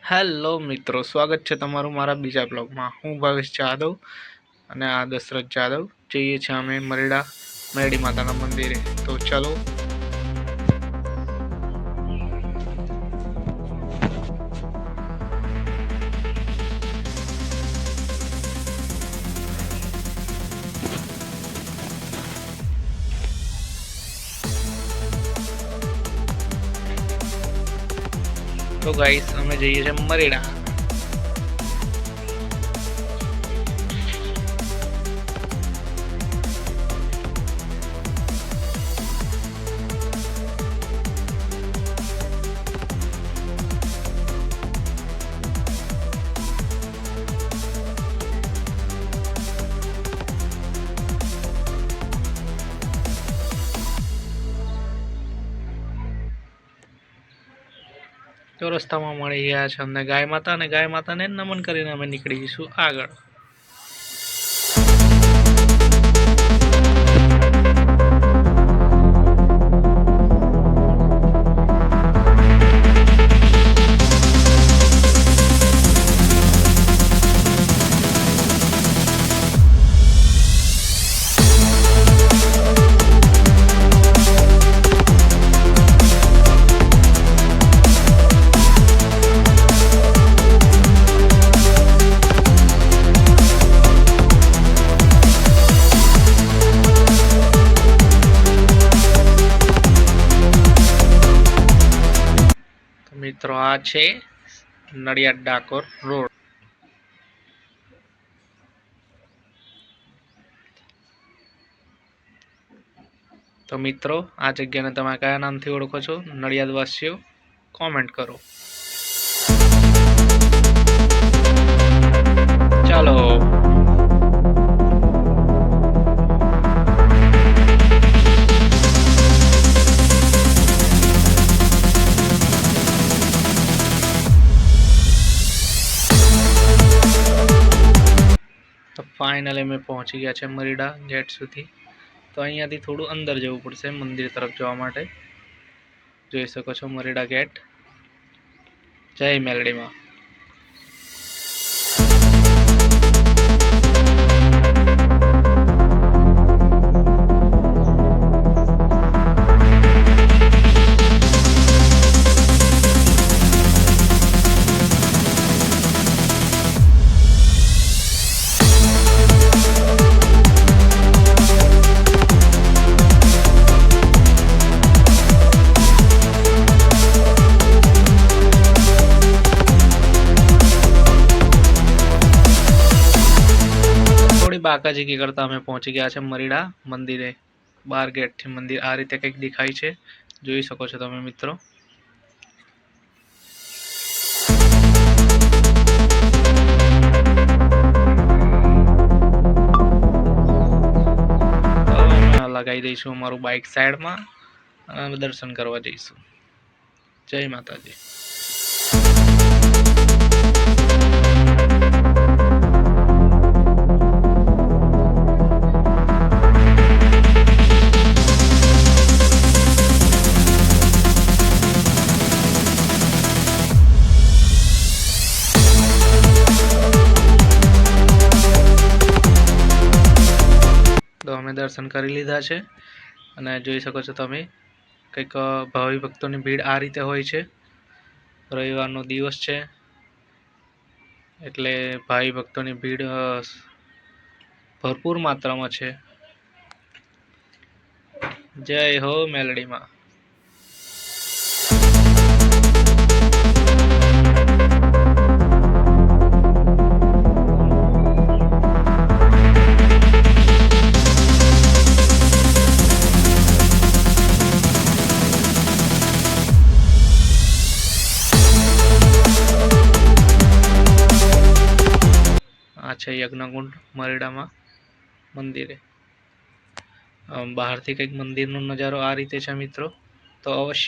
Hello મિત્રો, સ્વાગત છે તમારું મારા બીજા બ્લોગમાં। હું ભાવેશ જાદવ અને આ દશરથ જાદવ જઈએ છીએ અમે મેરડી માતાના મંદિરે। તો ચલો। તો ગાઈસ અમે જઈએ છીએ મરેડા। તો રસ્તામાં મળી ગયા છે અમને ગાય માતા, અને ગાય માતાને નમન કરીને અમે નીકળી જઈશું આગળ। મિત્રો આ છે નડિયાદ ડાકોર રોડ। તો મિત્રો આ જગ્યાને તમે કયા નામથી ઓળખો છો, નડિયાદ વાસીઓ કોમેન્ટ કરો। ચાલો। તો ફાઇનલી અમે પહોંચી ગયા છે મરીડા ગેટ સુધી। તો અહીંયાથી થોડું અંદર જવું પડશે મંદિર તરફ જવા માટે। જોઈ શકો છો મરીડા ગેટ। જય મેલડીમાં। બાકાજી કરતા અમે પહોંચી ગયા છે મરીડા મંદિરે। બાર ગેટ થી મંદિર આ રીતે કંઈક દેખાય છે, જોઈ શકો છો તમે મિત્રો। લગાવી દઈશું અમારું બાઇક સાઈડમાં અને દર્શન કરવા જઈશું। જય માતાજી। તો અમે દર્શન કરી લીધા છે અને જોઈ શકો છો તમે કંઈક ભાવિ ભક્તોની ભીડ આ રીતે હોય છે। રવિવારનો દિવસ છે એટલે ભાવિ ભક્તોની ભીડ ભરપૂર માત્રામાં છે। જય હો મેલડીમાં। આ છે યજ્ઞકુંડ મરીડામાં મંદિરે। બહારથી કંઈક મંદિરનો નજારો આ રીતે છે મિત્રો। તો અવશ્ય